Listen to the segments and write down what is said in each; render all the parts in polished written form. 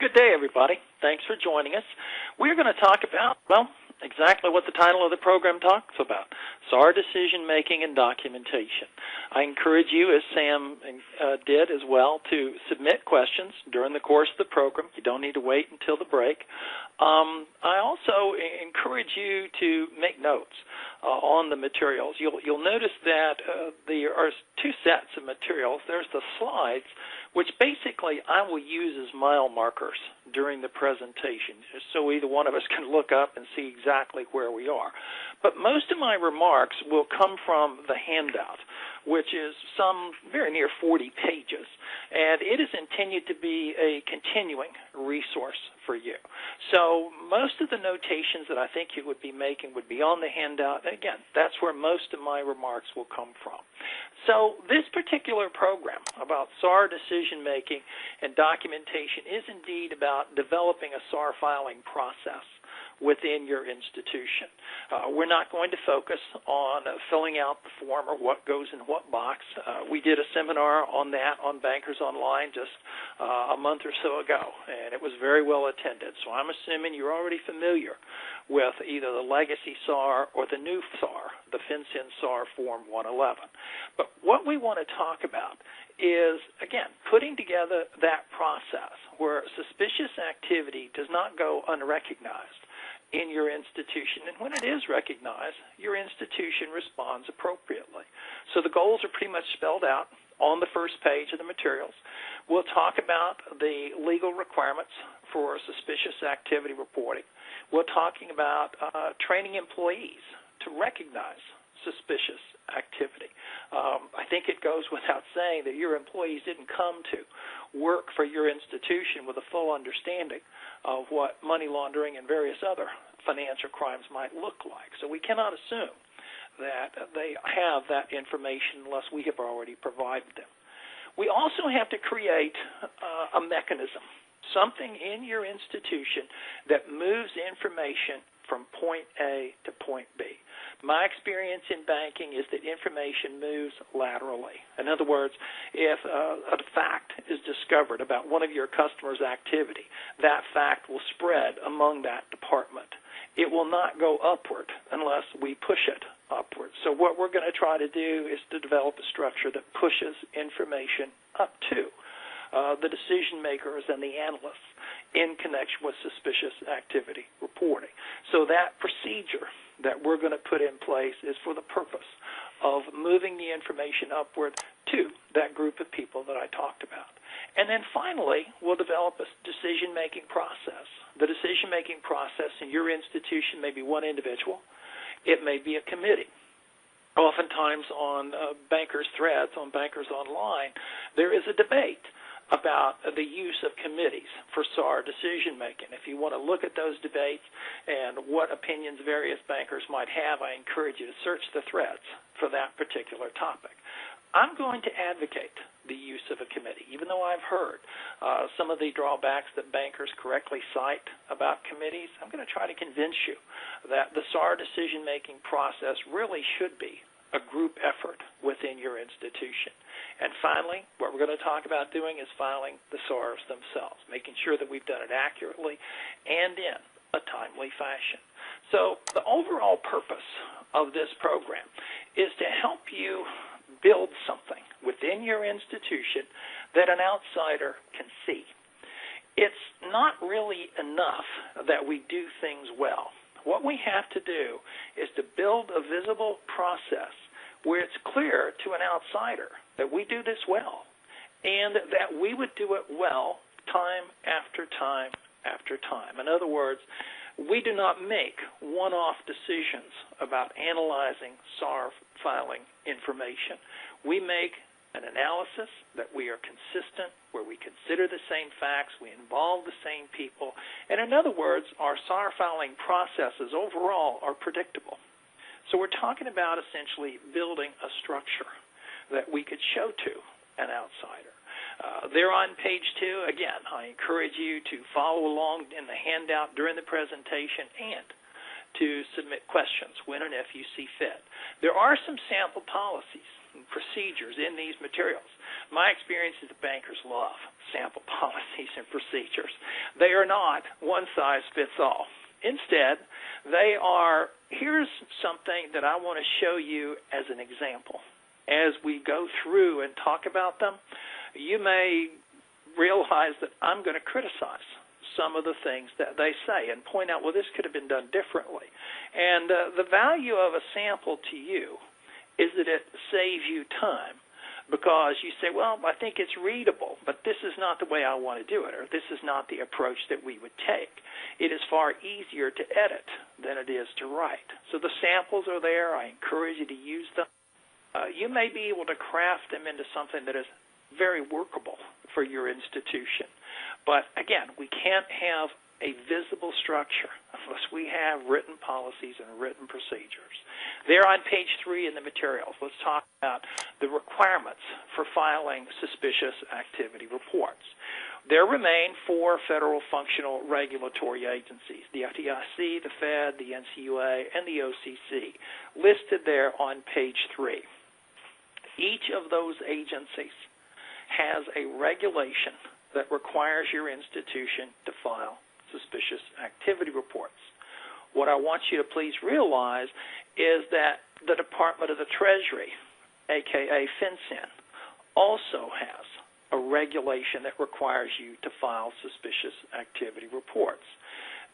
good day, everybody. Thanks for joining us. We're going to talk about, well, exactly what the title of the program talks about, SAR decision-making and documentation. I encourage you, as Sam did as well, to submit questions during the course of the program. You don't need to wait until the break. I also encourage you to make notes on the materials. You'll notice that there are two sets of materials. There's the slides, which basically I will use as mile markers during the presentation, so either one of us can look up and see exactly where we are. But most of my remarks will come from the handout, which is some very near 40 pages, and it is intended to be a continuing resource for you. So most of the notations that I think you would be making would be on the handout, and again, that's where most of my remarks will come from. So this particular program about SAR decision-making and documentation is indeed about developing a SAR filing process within your institution. We're not going to focus on filling out the form or what goes in what box. We did a seminar on that on Bankers Online just a month or so ago, and it was very well attended. So I'm assuming you're already familiar with either the legacy SAR or the new SAR, the FinCEN SAR Form 111. But what we want to talk about is, again, putting together that process where suspicious activity does not go unrecognized in your institution, and when it is recognized, your institution responds appropriately. So the goals are pretty much spelled out on the first page of the materials. We'll talk about the legal requirements for suspicious activity reporting. We're talking about training employees to recognize suspicious activity. I think it goes without saying that your employees didn't come to work for your institution with a full understanding of what money laundering and various other financial crimes might look like. So we cannot assume that they have that information unless we have already provided them. We also have to create a mechanism, something in your institution that moves information from point A to point B. My experience in banking is that information moves laterally. In other words, if a fact is discovered about one of your customers' activity, that fact will spread among that department. It will not go upward unless we push it upward. So what we're going to try to do is to develop a structure that pushes information up to the decision makers and the analysts in connection with suspicious activity reporting. So that procedure that we're going to put in place is for the purpose of moving the information upward to that group of people that I talked about. And then finally, we'll develop a decision-making process. The decision-making process in your institution may be one individual. It may be a committee. Oftentimes on Bankers Threads, on Bankers Online, there is a debate about the use of committees for SAR decision-making. If you want to look at those debates and what opinions various bankers might have, I encourage you to search the threads for that particular topic. I'm going to advocate the use of a committee, even though I've heard some of the drawbacks that bankers correctly cite about committees. I'm going to try to convince you that the SAR decision-making process really should be a group effort within your institution. And finally, what we're going to talk about doing is filing the SARs themselves, making sure that we've done it accurately and in a timely fashion. So the overall purpose of this program is to help you build something within your institution that an outsider can see. It's not really enough that we do things well. What we have to do is to build a visible process where it's clear to an outsider that we do this well and that we would do it well time after time after time. In other words, we do not make one-off decisions about analyzing SAR filing information. We make an analysis that we are consistent, where we consider the same facts, we involve the same people, and in other words, our SAR filing processes overall are predictable. So we're talking about essentially building a structure that we could show to an outsider. There on page 2, again, I encourage you to follow along in the handout during the presentation and to submit questions when and if you see fit. There are some sample policies and procedures in these materials. My experience is that bankers love sample policies and procedures. They are not one size fits all. Instead, they are, here's something that I want to show you as an example. As we go through and talk about them, you may realize that I'm going to criticize some of the things that they say and point out, well, this could have been done differently. And the value of a sample to you is that it saves you time, because you say, well, I think it's readable, but this is not the way I want to do it, or this is not the approach that we would take. It is far easier to edit than it is to write. So the samples are there. I encourage you to use them. You may be able to craft them into something that is very workable for your institution. But again, we can't have a visible structure unless we have written policies and written procedures. There on page 3 in the materials, let's talk about the requirements for filing suspicious activity reports. There remain 4 federal functional regulatory agencies, the FDIC, the Fed, the NCUA, and the OCC, listed there on page 3. Each of those agencies has a regulation that requires your institution to file suspicious activity reports. What I want you to please realize is that the Department of the Treasury, aka FinCEN, also has a regulation that requires you to file suspicious activity reports.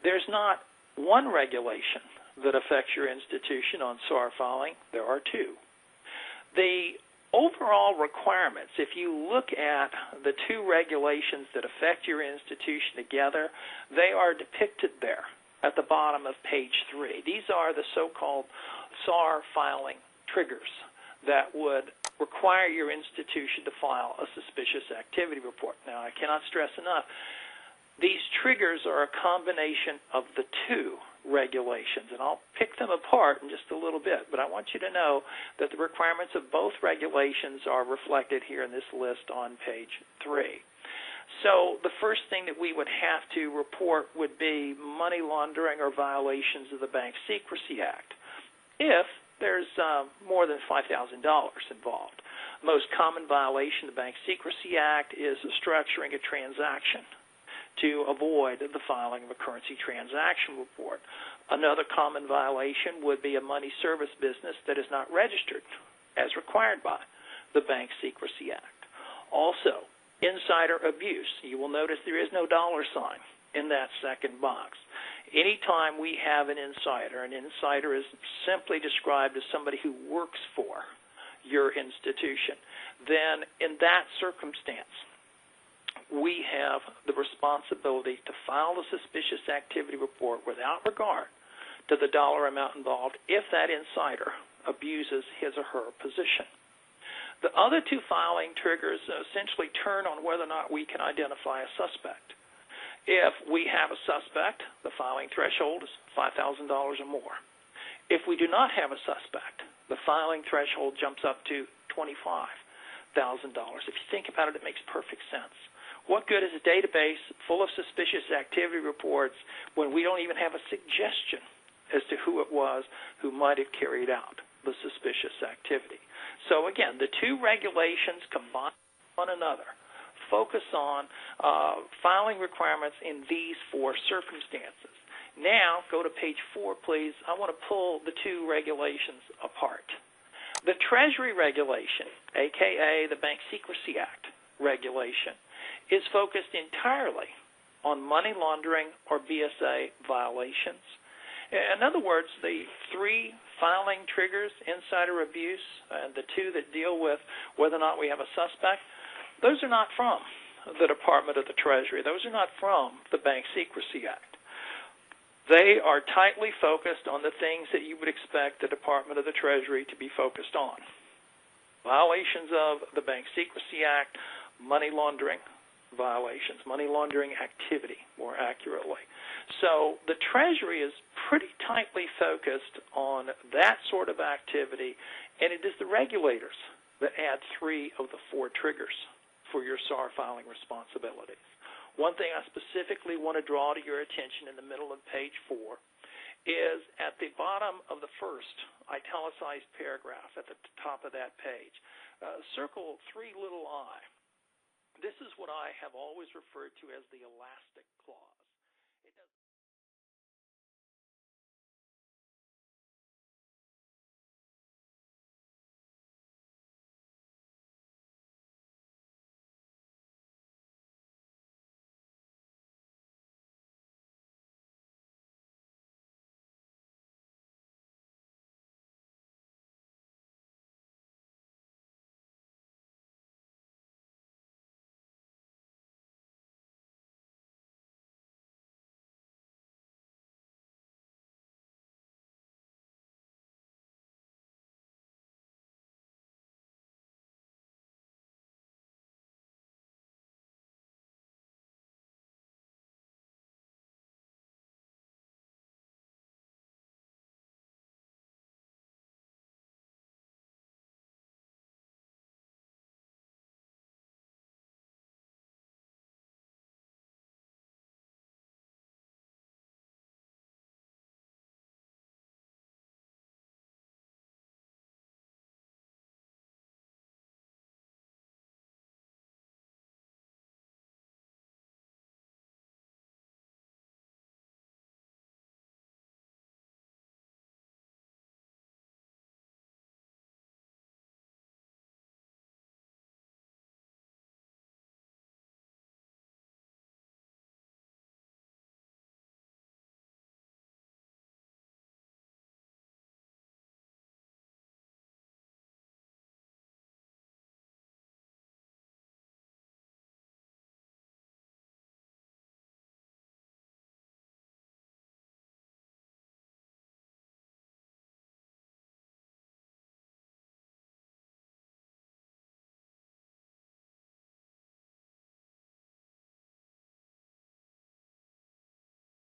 There's not one regulation that affects your institution on SAR filing. There are 2. The overall requirements, if you look at the 2 regulations that affect your institution together, they are depicted there at the bottom of page 3. These are the so-called SAR filing triggers that would require your institution to file a suspicious activity report. Now, I cannot stress enough, these triggers are a combination of the 2 regulations, and I'll pick them apart in just a little bit, but I want you to know that the requirements of both regulations are reflected here in this list on page 3. So the first thing that we would have to report would be money laundering or violations of the Bank Secrecy Act if there's more than $5,000 involved. Most common violation of the Bank Secrecy Act is structuring a transaction to avoid the filing of a currency transaction report. Another common violation would be a money service business that is not registered as required by the Bank Secrecy Act. Also, insider abuse. You will notice there is no $sign in that second box. Anytime we have an insider is simply described as somebody who works for your institution, then in that circumstance, we have the responsibility to file a suspicious activity report without regard to the dollar amount involved if that insider abuses his or her position. The other 2 filing triggers essentially turn on whether or not we can identify a suspect. If we have a suspect, the filing threshold is $5,000 or more. If we do not have a suspect, the filing threshold jumps up to $25,000. If you think about it, it makes perfect sense. What good is a database full of suspicious activity reports when we don't even have a suggestion as to who it was who might have carried out the suspicious activity? So again, the 2 regulations combine one another. Focus on filing requirements in these 4 circumstances. Now, go to page 4, please. I want to pull the 2 regulations apart. The Treasury regulation, aka the Bank Secrecy Act regulation, is focused entirely on money laundering or BSA violations. In other words, the 3 filing triggers, insider abuse, and the 2 that deal with whether or not we have a suspect, those are not from the Department of the Treasury. Those are not from the Bank Secrecy Act. They are tightly focused on the things that you would expect the Department of the Treasury to be focused on. Violations of the Bank Secrecy Act, money laundering violations, money laundering activity, more accurately. So the Treasury is pretty tightly focused on that sort of activity, and it is the regulators that add 3 of the 4 triggers for your SAR filing responsibilities. One thing I specifically want to draw to your attention in the middle of page 4 is at the bottom of the first italicized paragraph at the top of that page. Circle 3 little I. This is what I have always referred to as the elastic clause.